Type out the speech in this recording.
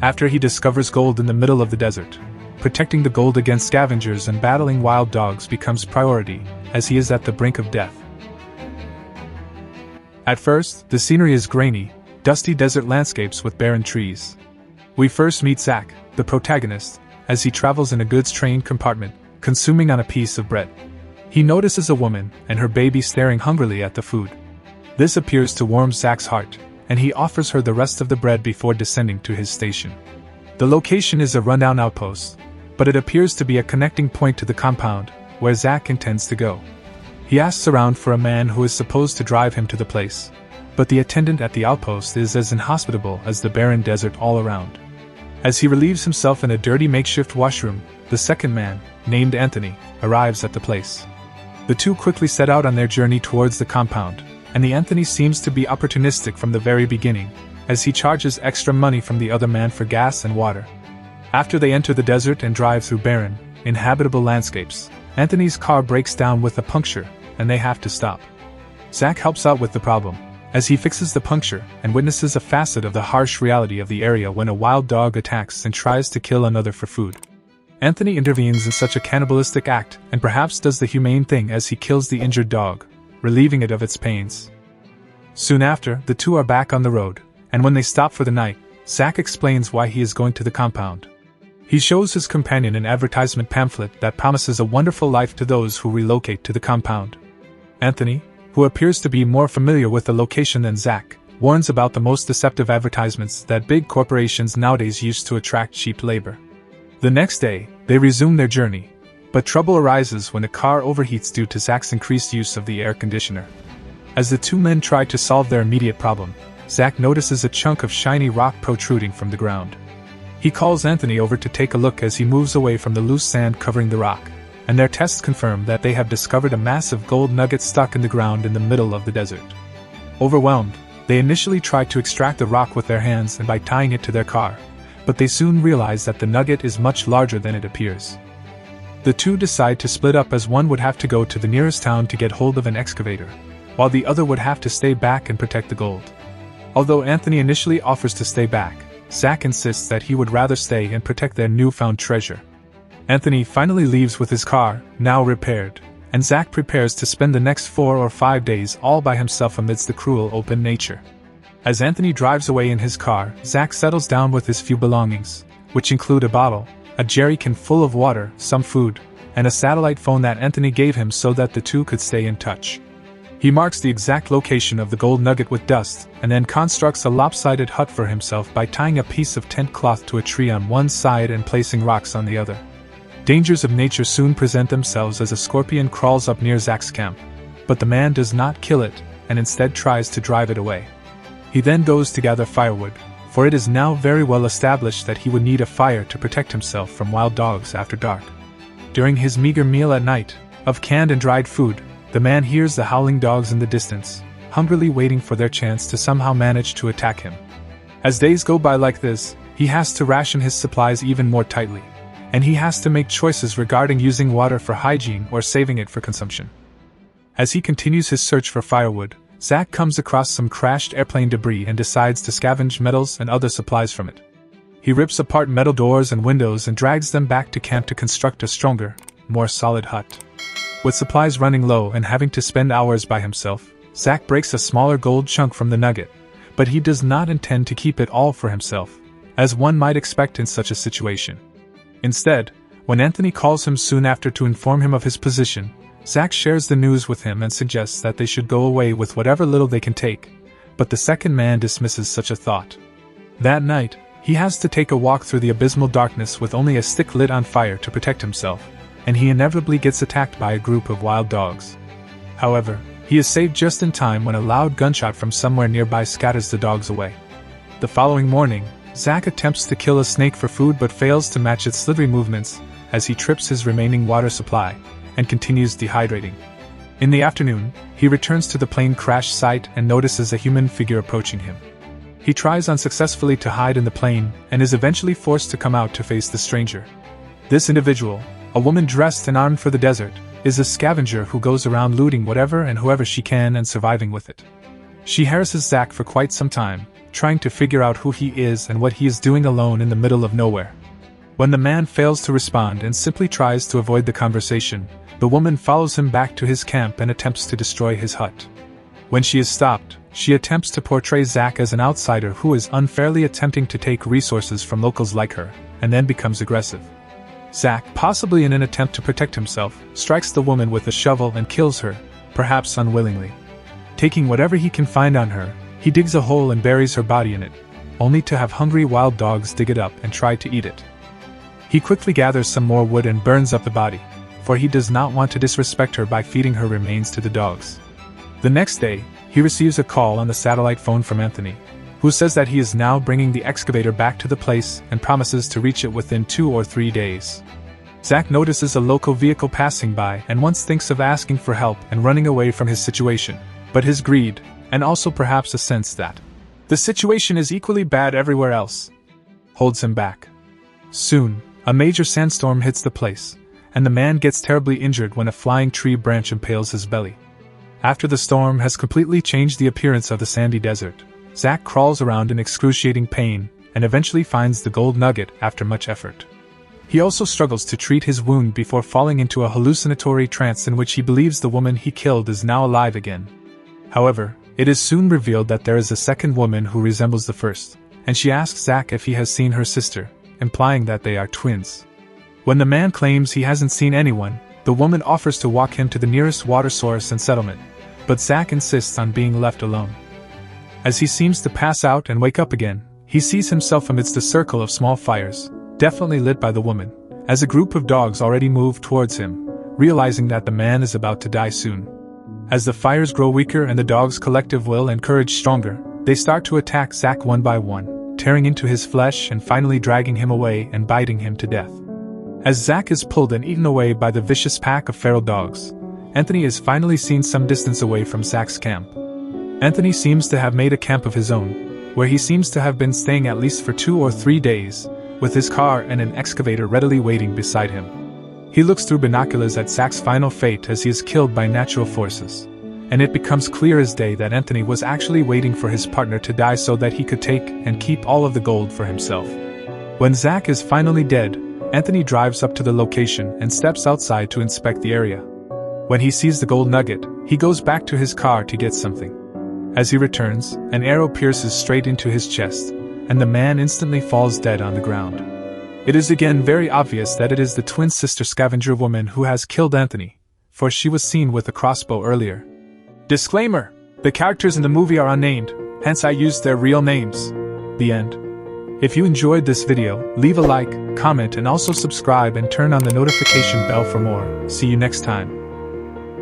after he discovers gold in the middle of the desert. Protecting the gold against scavengers and battling wild dogs becomes priority, as he is at the brink of death. At first, the scenery is grainy, dusty desert landscapes with barren trees. We first meet Zach, the protagonist, as he travels in a goods train compartment, consuming on a piece of bread. He notices a woman and her baby staring hungrily at the food. This appears to warm Zach's heart, and he offers her the rest of the bread before descending to his station. The location is a rundown outpost, but it appears to be a connecting point to the compound, where Zach intends to go. He asks around for a man who is supposed to drive him to the place, but the attendant at the outpost is as inhospitable as the barren desert all around. As he relieves himself in a dirty makeshift washroom, the second man, named Anthony, arrives at the place. The two quickly set out on their journey towards the compound, and the Anthony seems to be opportunistic from the very beginning, as he charges extra money from the other man for gas and water. After they enter the desert and drive through barren, inhabitable landscapes, Anthony's car breaks down with a puncture, and they have to stop. Zach helps out with the problem, as he fixes the puncture and witnesses a facet of the harsh reality of the area when a wild dog attacks and tries to kill another for food. Anthony intervenes in such a cannibalistic act and perhaps does the humane thing as he kills the injured dog, relieving it of its pains. Soon after, the two are back on the road, and when they stop for the night, Zach explains why he is going to the compound. He shows his companion an advertisement pamphlet that promises a wonderful life to those who relocate to the compound. Anthony, who appears to be more familiar with the location than Zach, warns about the most deceptive advertisements that big corporations nowadays use to attract cheap labor. The next day, they resume their journey, but trouble arises when the car overheats due to Zach's increased use of the air conditioner. As the two men try to solve their immediate problem, Zach notices a chunk of shiny rock protruding from the ground. He calls Anthony over to take a look as he moves away from the loose sand covering the rock, and their tests confirm that they have discovered a massive gold nugget stuck in the ground in the middle of the desert. Overwhelmed, they initially try to extract the rock with their hands and by tying it to their car, but they soon realize that the nugget is much larger than it appears. The two decide to split up, as one would have to go to the nearest town to get hold of an excavator, while the other would have to stay back and protect the gold. Although Anthony initially offers to stay back, Zach insists that he would rather stay and protect their newfound treasure. Anthony finally leaves with his car, now repaired, and Zach prepares to spend the next 4 or 5 days all by himself amidst the cruel open nature. As Anthony drives away in his car, Zach settles down with his few belongings, which include a bottle, a jerry can full of water, some food, and a satellite phone that Anthony gave him so that the two could stay in touch. He marks the exact location of the gold nugget with dust, and then constructs a lopsided hut for himself by tying a piece of tent cloth to a tree on one side and placing rocks on the other. Dangers of nature soon present themselves as a scorpion crawls up near Zach's camp, but the man does not kill it, and instead tries to drive it away. He then goes to gather firewood, for it is now very well established that he would need a fire to protect himself from wild dogs after dark. During his meager meal at night, of canned and dried food, the man hears the howling dogs in the distance, hungrily waiting for their chance to somehow manage to attack him. As days go by like this, he has to ration his supplies even more tightly, and he has to make choices regarding using water for hygiene or saving it for consumption. As he continues his search for firewood, Zach comes across some crashed airplane debris and decides to scavenge metals and other supplies from it. He rips apart metal doors and windows and drags them back to camp to construct a stronger, more solid hut. With supplies running low and having to spend hours by himself, Zach breaks a smaller gold chunk from the nugget, but he does not intend to keep it all for himself, as one might expect in such a situation. Instead, when Anthony calls him soon after to inform him of his position, Zach shares the news with him and suggests that they should go away with whatever little they can take, but the second man dismisses such a thought. That night, he has to take a walk through the abysmal darkness with only a stick lit on fire to protect himself, and he inevitably gets attacked by a group of wild dogs. However, he is saved just in time when a loud gunshot from somewhere nearby scatters the dogs away. The following morning, Zach attempts to kill a snake for food but fails to match its slithery movements as he trips his remaining water supply and continues dehydrating. In the afternoon, he returns to the plane crash site and notices a human figure approaching him. He tries unsuccessfully to hide in the plane and is eventually forced to come out to face the stranger. This individual, a woman dressed and armed for the desert, is a scavenger who goes around looting whatever and whoever she can and surviving with it. She harasses Zach for quite some time, trying to figure out who he is and what he is doing alone in the middle of nowhere. When the man fails to respond and simply tries to avoid the conversation, the woman follows him back to his camp and attempts to destroy his hut. When she is stopped, she attempts to portray Zach as an outsider who is unfairly attempting to take resources from locals like her, and then becomes aggressive. Zach, possibly in an attempt to protect himself, strikes the woman with a shovel and kills her, perhaps unwillingly. Taking whatever he can find on her, he digs a hole and buries her body in it, only to have hungry wild dogs dig it up and try to eat it. He quickly gathers some more wood and burns up the body, for he does not want to disrespect her by feeding her remains to the dogs. The next day, he receives a call on the satellite phone from Anthony, who says that he is now bringing the excavator back to the place and promises to reach it within 2 or 3 days. Zach notices a local vehicle passing by and once thinks of asking for help and running away from his situation, but his greed, and also perhaps a sense that the situation is equally bad everywhere else, holds him back. Soon, a major sandstorm hits the place, and the man gets terribly injured when a flying tree branch impales his belly. After the storm has completely changed the appearance of the sandy desert, Zach crawls around in excruciating pain and eventually finds the gold nugget after much effort. He also struggles to treat his wound before falling into a hallucinatory trance in which he believes the woman he killed is now alive again. However, it is soon revealed that there is a second woman who resembles the first, and she asks Zach if he has seen her sister, implying that they are twins. When the man claims he hasn't seen anyone, the woman offers to walk him to the nearest water source and settlement, but Zach insists on being left alone. As he seems to pass out and wake up again, he sees himself amidst a circle of small fires, definitely lit by the woman, as a group of dogs already move towards him, realizing that the man is about to die soon. As the fires grow weaker and the dogs' collective will and courage stronger, they start to attack Zach one by one, tearing into his flesh and finally dragging him away and biting him to death. As Zach is pulled and eaten away by the vicious pack of feral dogs, Anthony is finally seen some distance away from Zach's camp. Anthony seems to have made a camp of his own, where he seems to have been staying at least for 2 or 3 days, with his car and an excavator readily waiting beside him. He looks through binoculars at Zach's final fate as he is killed by natural forces, and it becomes clear as day that Anthony was actually waiting for his partner to die so that he could take and keep all of the gold for himself. When Zach is finally dead, Anthony drives up to the location and steps outside to inspect the area. When he sees the gold nugget, he goes back to his car to get something. As he returns, an arrow pierces straight into his chest, and the man instantly falls dead on the ground. It is again very obvious that it is the twin sister scavenger woman who has killed Anthony, for she was seen with a crossbow earlier. Disclaimer: the characters in the movie are unnamed, hence I used their real names. The end. If you enjoyed this video, leave a like, comment and also subscribe and turn on the notification bell for more. See you next time.